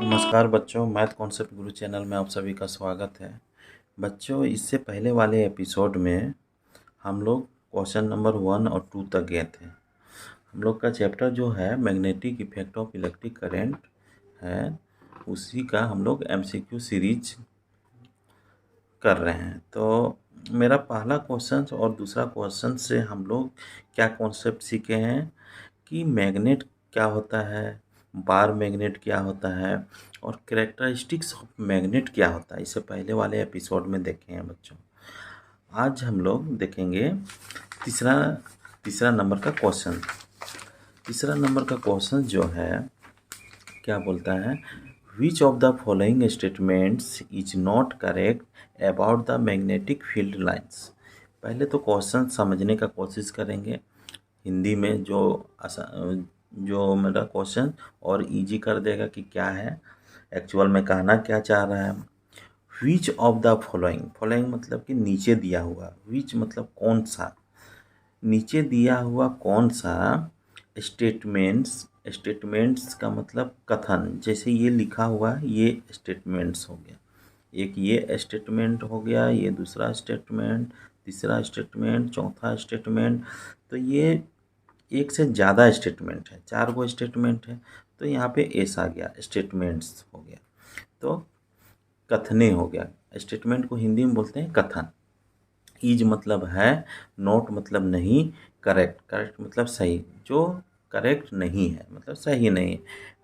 नमस्कार बच्चों, math concept गुरु channel में आप सभी का स्वागत है। बच्चों, इससे पहले वाले एपिसोड में हम लोग क्वेश्चन नंबर 1 और 2 तक गए थे। हम लोग का चैप्टर जो है magnetic effect of electric current है, उसी का हम लोग एमसीक्यू सीरीज कर रहे हैं। तो मेरा पहला क्वेश्चन और दूसरा क्वेश्चन से हम लोग क्या कॉन्सेप्ट सीखे हैं कि मैग्नेट क्या होता है, बार मैग्नेट क्या होता है और कैरेक्टरिस्टिक्स ऑफ मैग्नेट क्या होता है। इससे पहले वाले एपिसोड में देखे हैं बच्चों। आज हम लोग देखेंगे तीसरा नंबर का क्वेश्चन। तीसरा नंबर का क्वेश्चन जो है क्या बोलता है, which of the following statements is not correct about the magnetic field lines. पहले तो क्वेश्चन समझने का कोशिश करेंगे हिंदी में, जो मेरा क्वेश्चन और इजी कर देगा कि क्या है एक्चुअल में कहना क्या चाह रहा है। विच ऑफ द फॉलोइंग मतलब कि नीचे दिया हुआ, विच मतलब कौन सा, नीचे दिया हुआ कौन सा स्टेटमेंट्स का मतलब कथन, जैसे ये लिखा हुआ ये स्टेटमेंट्स हो गया, एक ये स्टेटमेंट हो गया, ये दूसरा स्टेटमेंट, तीसरा स्टेटमेंट, चौथा स्टेटमेंट। तो ये एक से ज़्यादा स्टेटमेंट है, 4 गो स्टेटमेंट है, तो यहाँ पे एस आ गया, स्टेटमेंट्स हो गया। तो कथने हो गया, स्टेटमेंट को हिंदी में बोलते हैं कथन। इज मतलब है, नोट मतलब नहीं, करेक्ट मतलब सही, जो करेक्ट नहीं है मतलब सही नहीं है।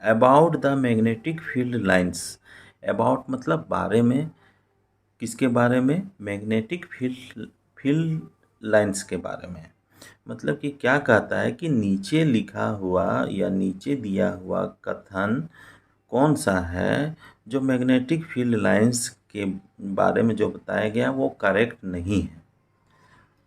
About the magnetic field lines, about मतलब बारे में, किसके बारे में, मैग्नेटिक फील्ड लाइंस के बारे में। मतलब कि क्या कहता है कि नीचे लिखा हुआ या नीचे दिया हुआ कथन कौन सा है जो मैग्नेटिक फील्ड लाइंस के बारे में जो बताया गया वो करेक्ट नहीं है।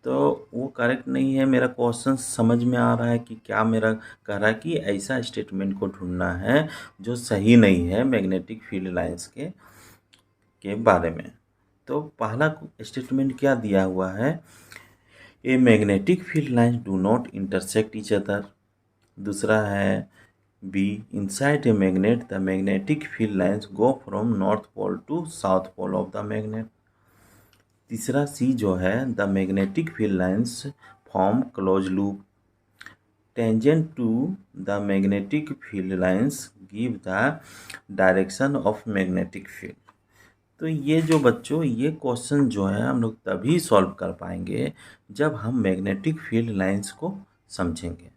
तो वो करेक्ट नहीं है, मेरा क्वेश्चन समझ में आ रहा है कि क्या मेरा कह रहा है कि ऐसा स्टेटमेंट को ढूंढना है जो सही नहीं है मैग्नेटिक फील्ड लाइंस के बारे में। तो पहला स्टेटमेंट क्या दिया हुआ है, A magnetic field lines do not intersect each other. दूसरा है B, inside a magnet the magnetic field lines go from north pole to south pole of the magnet. तीसरा सी जो है, the magnetic field lines form close loop tangent to the magnetic field lines give the direction of magnetic field. तो ये जो बच्चों, ये question जो है हम लोग तभी सॉल्व कर पाएंगे जब हम मैग्नेटिक फील्ड लाइंस को समझेंगे।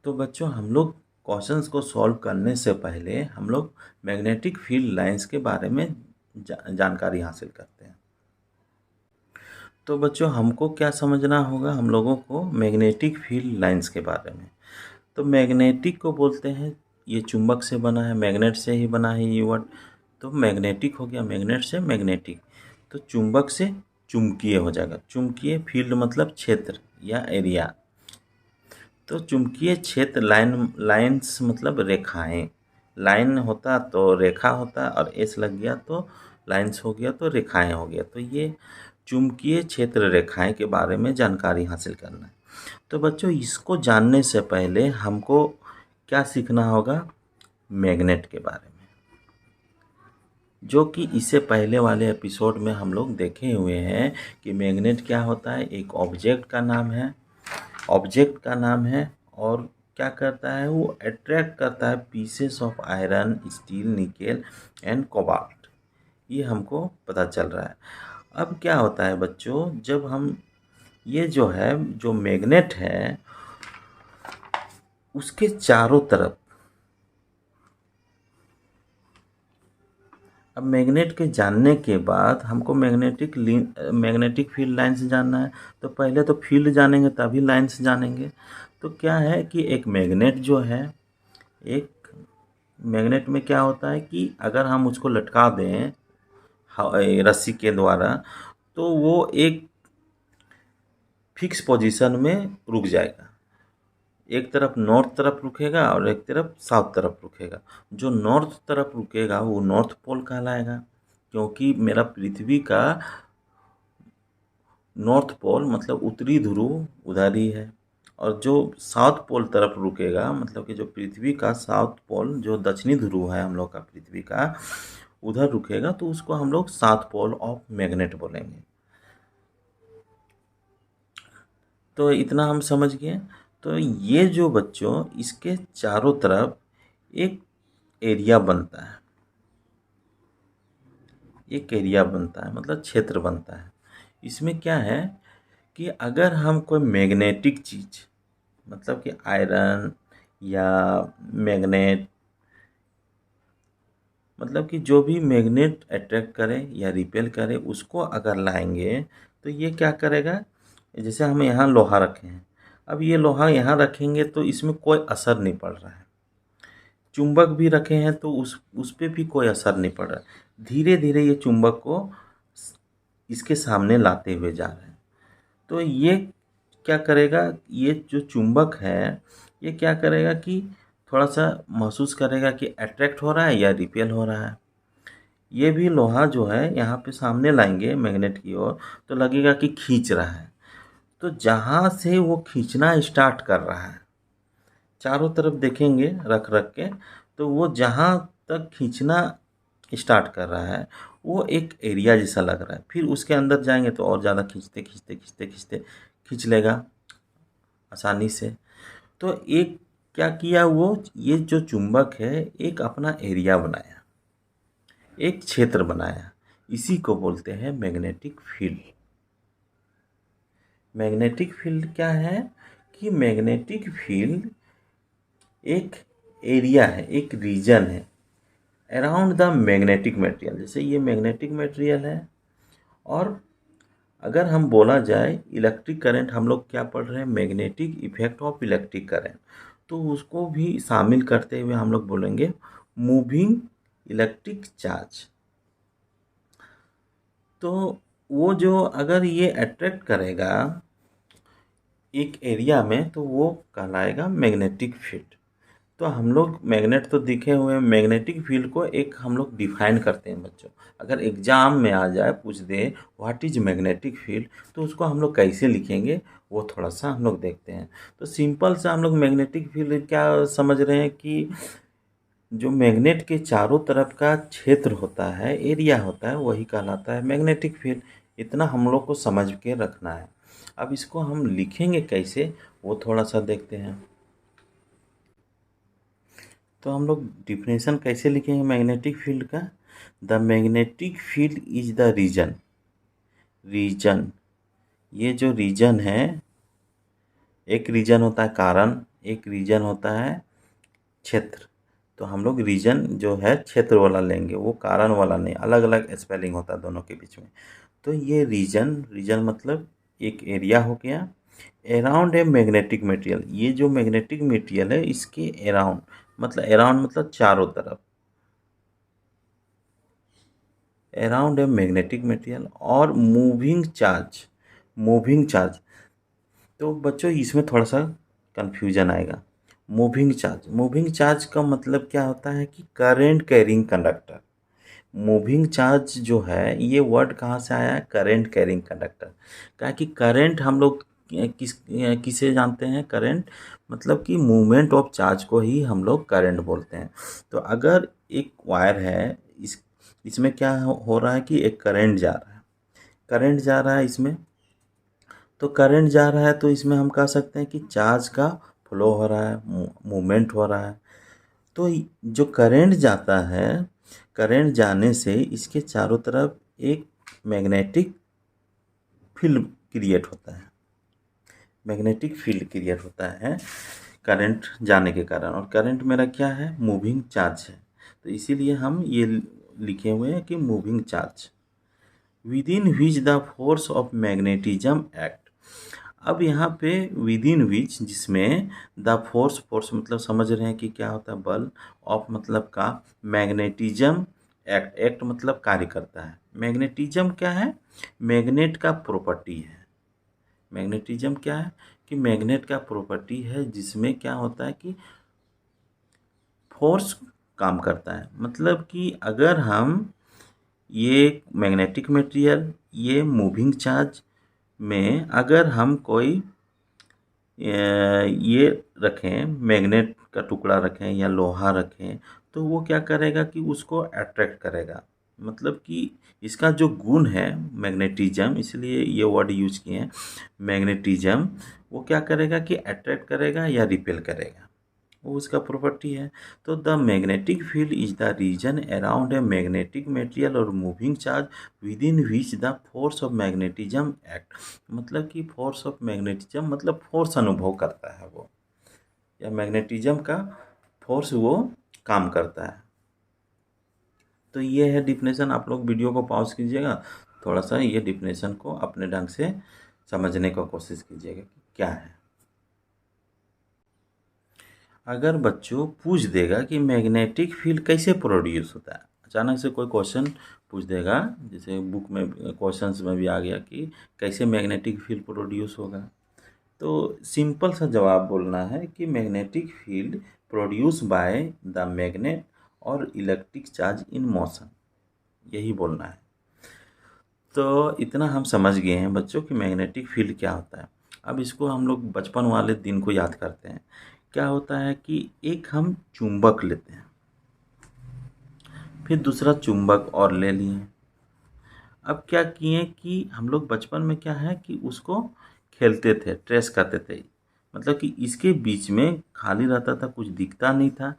तो बच्चों, हम लोग क्वेश्चंस को सॉल्व करने से पहले हम लोग मैग्नेटिक फील्ड लाइंस के बारे में जानकारी हासिल करते हैं। तो बच्चों, हमको क्या समझना होगा, हम लोगों को मैग्नेटिक फील्ड लाइंस के बारे में। तो मैग्नेटिक को बोलते हैं, ये चुंबक से बना है, मैग्नेट से ही बना है ये वर्ड। तो मैग्नेटिक हो गया, मैग्नेट से मैग्नेटिक, तो चुंबक से चुंबकीय हो जाएगा। चुंबकीय फील्ड मतलब क्षेत्र या एरिया। तो चुंबकीय क्षेत्र, लाइन्स मतलब रेखाएं, लाइन होता तो रेखा होता और एस लग गया तो लाइन्स हो गया, तो रेखाएं हो गया। तो ये चुंबकीय क्षेत्र रेखाएं के बारे में जानकारी हासिल करना है। तो बच्चों, इसको जानने से पहले हमको क्या सीखना होगा, मैग्नेट के बारे में, जो कि इससे पहले वाले एपिसोड में हम लोग देखे हुए हैं कि मैग्नेट क्या होता है। एक ऑब्जेक्ट का नाम है, और क्या करता है, वो अट्रैक्ट करता है pieces of iron, steel, nickel and cobalt. ये हमको पता चल रहा है। अब क्या होता है बच्चों, जब हम ये जो है, जो मैग्नेट है उसके चारों तरफ, अब मैग्नेट के जानने के बाद हमको मैग्नेटिक फील्ड लाइन्स जानना है। तो पहले तो फील्ड जानेंगे तभी लाइन्स जानेंगे। तो क्या है कि एक मैग्नेट जो है, एक मैग्नेट में क्या होता है कि अगर हम उसको लटका दें रस्सी के द्वारा, तो वो एक फिक्स पोजीशन में रुक जाएगा। एक तरफ नॉर्थ तरफ रुकेगा और एक तरफ साउथ तरफ रुकेगा। जो नॉर्थ तरफ रुकेगा वो नॉर्थ पोल कहलाएगा, क्योंकि मेरा पृथ्वी का नॉर्थ पोल मतलब उत्तरी ध्रुव उधर ही है, और जो साउथ पोल तरफ रुकेगा, मतलब कि जो पृथ्वी का साउथ पोल, जो दक्षिणी ध्रुव है हम लोग का पृथ्वी का, उधर रुकेगा तो उसको हम लोग साउथ पोल ऑफ मैग्नेट बोलेंगे। तो इतना हम समझ गए। तो ये जो बच्चों इसके चारों तरफ एक एरिया बनता है, एक एरिया बनता है मतलब क्षेत्र बनता है। इसमें क्या है कि अगर हम कोई मैग्नेटिक चीज़, मतलब कि आयरन या मैग्नेट, मतलब कि जो भी मैग्नेट अट्रैक्ट करे या रिपेल करे, उसको अगर लाएंगे तो ये क्या करेगा, जैसे हम यहाँ लोहा रखे हैं, अब ये लोहा यहाँ रखेंगे तो इसमें कोई असर नहीं पड़ रहा है। चुंबक भी रखे हैं तो उस पे भी कोई असर नहीं पड़ रहा है। धीरे धीरे ये चुंबक को इसके सामने लाते हुए जा रहे हैं। तो ये क्या करेगा, ये जो चुंबक है ये क्या करेगा कि थोड़ा सा महसूस करेगा कि अट्रैक्ट हो रहा है या रिपेल हो रहा है। ये भी लोहा जो है यहाँ पे सामने लाएंगे मैग्नेट की ओर तो लगेगा कि खींच रहा है। तो जहाँ से वो खींचना स्टार्ट कर रहा है, चारों तरफ देखेंगे रख रख के, तो वो जहाँ तक खींचना स्टार्ट कर रहा है वो एक एरिया जैसा लग रहा है। फिर उसके अंदर जाएंगे तो और ज़्यादा खींचते खींचते खींचते खींचते खींच लेगा आसानी से। तो एक क्या किया वो, ये जो चुंबक है एक अपना एरिया बनाया, एक क्षेत्र बनाया। इसी को बोलते हैं मैग्नेटिक फील्ड। मैग्नेटिक फील्ड क्या है कि मैग्नेटिक फील्ड एक एरिया है, एक रीजन है अराउंड द मैग्नेटिक मटेरियल। जैसे ये मैग्नेटिक मटेरियल है, और अगर हम बोला जाए इलेक्ट्रिक करंट, हम लोग क्या पढ़ रहे हैं, magnetic effect of electric current, तो उसको भी शामिल करते हुए हम लोग बोलेंगे मूविंग इलेक्ट्रिक चार्ज। तो वो जो अगर ये अट्रैक्ट करेगा एक एरिया में तो वो कहलाएगा मैग्नेटिक फील्ड। तो हम लोग मैग्नेट तो दिखे हुए हैं, मैग्नेटिक फील्ड को एक हम लोग डिफाइन करते हैं बच्चों। अगर एग्जाम में आ जाए पूछ दे व्हाट इज मैग्नेटिक फील्ड, तो उसको हम लोग कैसे लिखेंगे वो थोड़ा सा हम लोग देखते हैं। तो सिंपल सा हम लोग मैग्नेटिक फील्ड क्या समझ रहे हैं कि जो मैग्नेट के चारों तरफ का क्षेत्र होता है, एरिया होता है, वही कहलाता है मैग्नेटिक फील्ड। इतना हम लोग को समझ के रखना है। अब इसको हम लिखेंगे कैसे वो थोड़ा सा देखते हैं। तो हम लोग डिफिनेशन कैसे लिखेंगे मैग्नेटिक फील्ड का, the magnetic field is the region. Region, ये जो रीजन है, एक रीजन होता है कारण, एक रीजन होता है क्षेत्र। तो हम लोग रीजन जो है क्षेत्र वाला लेंगे, वो कारण वाला नहीं, अलग अलग स्पेलिंग होता है दोनों के बीच में। तो ये रीजन, रीजन मतलब एक एरिया हो गया। अराउंड ए मैग्नेटिक मटेरियल, ये जो मैग्नेटिक मटेरियल है इसके अराउंड, मतलब अराउंड मतलब चारों तरफ, अराउंड ए मैग्नेटिक मटेरियल और मूविंग चार्ज। मूविंग चार्ज, तो बच्चों इसमें थोड़ा सा कन्फ्यूजन आएगा। मूविंग चार्ज, मूविंग चार्ज का मतलब क्या होता है कि current carrying conductor. Moving charge जो है ये वर्ड कहाँ से आया है, करंट कैरिंग कंडक्टर। क्या कि करंट हम लोग किसे जानते हैं, करंट मतलब कि मूवमेंट ऑफ चार्ज को ही हम लोग करंट बोलते हैं। तो अगर एक वायर है, इसमें क्या हो रहा है कि एक करंट जा रहा है, करंट जा रहा है इसमें, तो करंट जा रहा है तो इसमें हम कह सकते हैं कि चार्ज का फ्लो हो रहा है, मूवमेंट हो रहा है। तो जो करंट जाता है, करंट जाने से इसके चारों तरफ एक मैग्नेटिक फील्ड क्रिएट होता है, मैग्नेटिक फील्ड क्रिएट होता है करंट जाने के कारण। और करंट मेरा क्या है, मूविंग चार्ज है। तो इसीलिए हम ये लिखे हुए हैं कि moving charge within which the force of magnetism act. अब यहाँ पे विद इन विच, जिसमें द फोर्स, फोर्स मतलब समझ रहे हैं कि क्या होता है, बल, ऑफ मतलब का, मैग्नेटिज्म एक्ट, एक्ट मतलब कार्य करता है। मैग्नेटिज्म क्या है, मैग्नेट का प्रॉपर्टी है। मैग्नेटिज्म क्या है कि मैग्नेट का प्रॉपर्टी है जिसमें क्या होता है कि फोर्स काम करता है। मतलब कि अगर हम ये मैग्नेटिक मटेरियल, ये मूविंग चार्ज में अगर हम कोई ये रखें, मैग्नेट का टुकड़ा रखें या लोहा रखें, तो वो क्या करेगा कि उसको अट्रैक्ट करेगा। मतलब कि इसका जो गुण है मैग्नेटिज्म, इसलिए ये वर्ड यूज किए हैं मैग्नेटिज्म, वो क्या करेगा कि अट्रैक्ट करेगा या रिपेल करेगा, वो उसका प्रॉपर्टी है। तो the magnetic field is the region around a magnetic material और moving charge within which the force of magnetism act. मतलब कि फोर्स ऑफ मैग्नेटिज्म मतलब फोर्स अनुभव करता है वो, या मैग्नेटिज्म का फोर्स वो काम करता है। तो ये है डिफिनेशन। आप लोग वीडियो को पॉज कीजिएगा, थोड़ा सा ये डिफिनेशन को अपने ढंग से समझने का कोशिश कीजिएगा कि क्या है। अगर बच्चों पूछ देगा कि मैग्नेटिक फील्ड कैसे प्रोड्यूस होता है, अचानक से कोई क्वेश्चन पूछ देगा, जैसे बुक में क्वेश्चंस में भी आ गया कि कैसे मैग्नेटिक फील्ड प्रोड्यूस होगा, तो सिंपल सा जवाब बोलना है कि magnetic field produce by the magnet और इलेक्ट्रिक चार्ज इन मोशन, यही बोलना है। तो इतना हम समझ गए हैं बच्चों कि मैग्नेटिक फील्ड क्या होता है। अब इसको हम लोग बचपन वाले दिन को याद करते हैं। क्या होता है कि एक हम चुंबक लेते हैं, फिर दूसरा चुंबक और ले लिए। अब क्या किए कि हम लोग बचपन में क्या है कि उसको खेलते थे, ट्रेस करते थे। मतलब कि इसके बीच में खाली रहता था, कुछ दिखता नहीं था,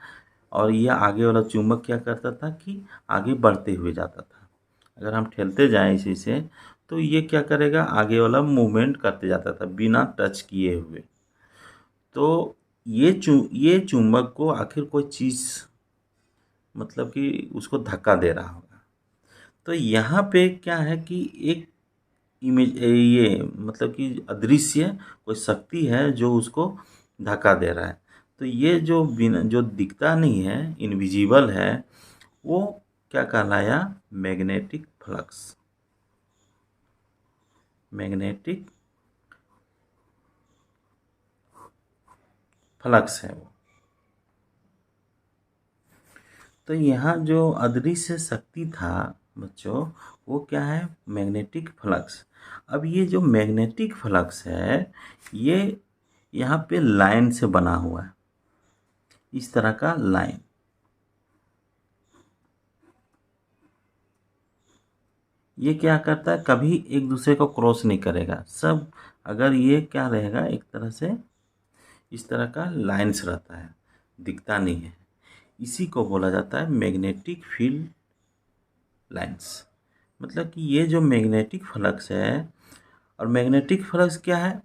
और यह आगे वाला चुंबक क्या करता था कि आगे बढ़ते हुए जाता था। अगर हम ठेलते जाएं इसी से, तो ये क्या करेगा, आगे वाला मूवमेंट करते जाता था बिना टच किए हुए। तो ये चुंबक को आखिर कोई चीज़ मतलब कि उसको धक्का दे रहा होगा। तो यहाँ पे क्या है कि एक इमेज, ये मतलब कि अदृश्य कोई शक्ति है जो उसको धक्का दे रहा है। तो ये जो बिना, जो दिखता नहीं है, इनविजिबल है, वो क्या कहलाया, मैग्नेटिक फ्लक्स। मैग्नेटिक फ्लक्स है वो। तो यहाँ जो अदृश्य शक्ति था बच्चों, वो क्या है, मैग्नेटिक फ्लक्स। अब ये जो मैग्नेटिक फ्लक्स है, ये यहाँ पे लाइन से बना हुआ है, इस तरह का लाइन। ये क्या करता है, कभी एक दूसरे को क्रॉस नहीं करेगा सब। अगर ये क्या रहेगा, एक तरह से इस तरह का लाइन्स रहता है, दिखता नहीं है, इसी को बोला जाता है मैग्नेटिक फील्ड लाइन्स। मतलब कि ये जो मैग्नेटिक फ्लक्स है, और मैग्नेटिक फ्लक्स क्या है,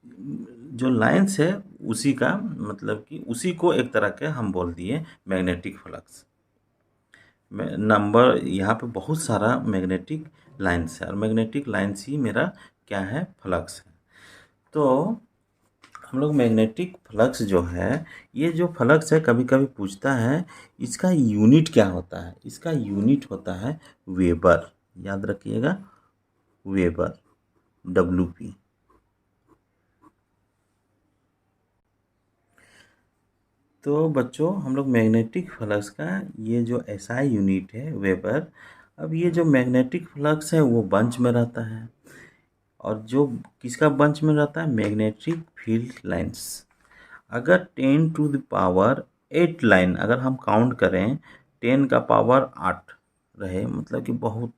जो लाइन्स है उसी का, मतलब कि उसी को एक तरह के हम बोल दिए मैग्नेटिक फ्लक्स। नंबर यहाँ पे बहुत सारा मैग्नेटिक लाइन्स है, और मैग्नेटिक लाइन्स ही मेरा क्या है, फ्लक्स है। तो हम लोग मैग्नेटिक फ्लक्स जो है, ये जो फ्लक्स है कभी कभी पूछता है इसका यूनिट क्या होता है। इसका यूनिट होता है वेबर, याद रखिएगा, वेबर, WP। तो बच्चों हम लोग मैग्नेटिक फ्लक्स का ये जो SI यूनिट है वेबर। अब ये जो मैग्नेटिक फ्लक्स है वो बंच में रहता है, और जो किसका बंच में रहता है, मैग्नेटिक फील्ड लाइंस। अगर 10⁸ लाइन अगर हम काउंट करें, 10 का पावर 8 रहे, मतलब कि बहुत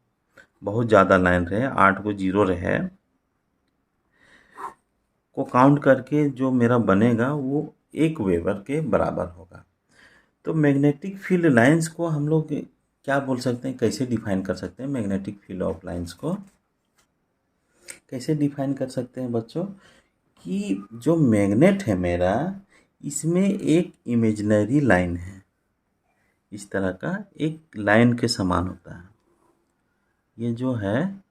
बहुत ज़्यादा लाइन रहे, 8 को 0 रहे, को काउंट करके जो मेरा बनेगा वो 1 वेबर के बराबर होगा। तो मैग्नेटिक फील्ड लाइंस को हम लोग क्या बोल सकते हैं, कैसे डिफाइन कर सकते हैं, मैग्नेटिक फील्ड ऑफ लाइंस को कैसे डिफाइन कर सकते हैं बच्चों, कि जो मैग्नेट है मेरा, इसमें एक इमेजिनरी लाइन है, इस तरह का एक लाइन के समान होता है। ये जो है,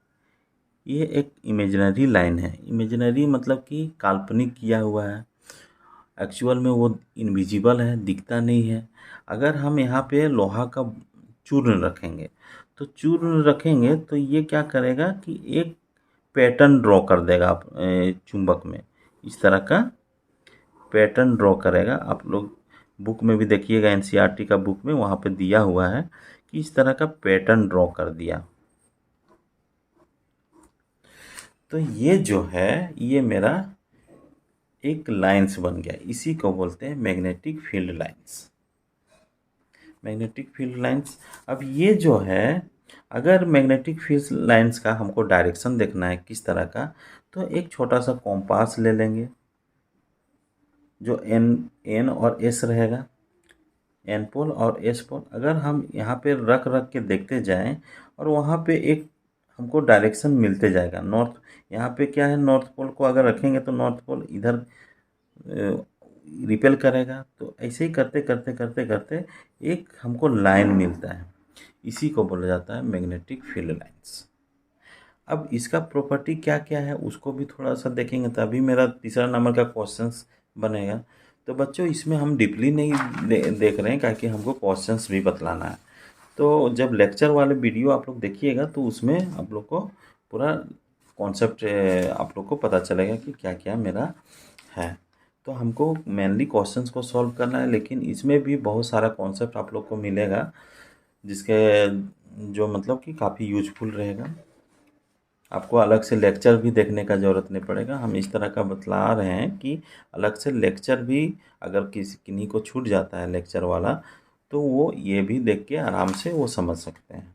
ये एक इमेजिनरी लाइन है। इमेजिनरी मतलब कि काल्पनिक किया हुआ है, एक्चुअल में वो इनविजिबल है, दिखता नहीं है। अगर हम यहाँ पे लोहा का चूर्ण रखेंगे, तो चूर्ण रखेंगे तो ये क्या करेगा कि एक पैटर्न ड्रॉ कर देगा चुंबक में, इस तरह का पैटर्न ड्रॉ करेगा। आप लोग बुक में भी देखिएगा, NCERT का बुक में, वहाँ पे दिया हुआ है कि इस तरह का पैटर्न ड्रॉ कर दिया। तो ये जो है, ये मेरा एक लाइंस बन गया, इसी को बोलते हैं magnetic field lines. Magnetic field lines. अब ये जो है, अगर मैग्नेटिक फील्ड लाइंस का हमको डायरेक्शन देखना है किस तरह का, तो एक छोटा सा कॉम्पास ले लेंगे जो एन और एस रहेगा, एन पोल और एस पोल। अगर हम यहाँ पे रख रख के देखते जाएं और वहाँ पे एक हमको डायरेक्शन मिलते जाएगा। नॉर्थ, यहाँ पे क्या है, नॉर्थ पोल को अगर रखेंगे तो नॉर्थ पोल इधर रिपेल करेगा। तो ऐसे ही करते करते करते करते एक हमको लाइन मिलता है, इसी को बोला जाता है मैग्नेटिक फील्ड लाइंस। अब इसका प्रॉपर्टी क्या क्या है उसको भी थोड़ा सा देखेंगे, तभी मेरा तीसरा नंबर का क्वेश्चंस बनेगा। तो बच्चों इसमें हम डीपली नहीं देख रहे हैं, क्योंकि हमको क्वेश्चंस भी बतलाना है। तो जब लेक्चर वाले वीडियो आप लोग देखिएगा तो उसमें आप लोग को पूरा कॉन्सेप्ट आप लोग को पता चलेगा कि क्या क्या मेरा है। तो हमको मेनली क्वेश्चंस को सॉल्व करना है, लेकिन इसमें भी बहुत सारा कॉन्सेप्ट आप लोग को मिलेगा जिसके जो मतलब कि काफ़ी यूजफुल रहेगा। आपको अलग से लेक्चर भी देखने का ज़रूरत नहीं पड़ेगा। हम इस तरह का बतला रहे हैं कि अलग से लेक्चर भी अगर किन्हीं को छूट जाता है लेक्चर वाला, तो वो ये भी देख के आराम से वो समझ सकते हैं।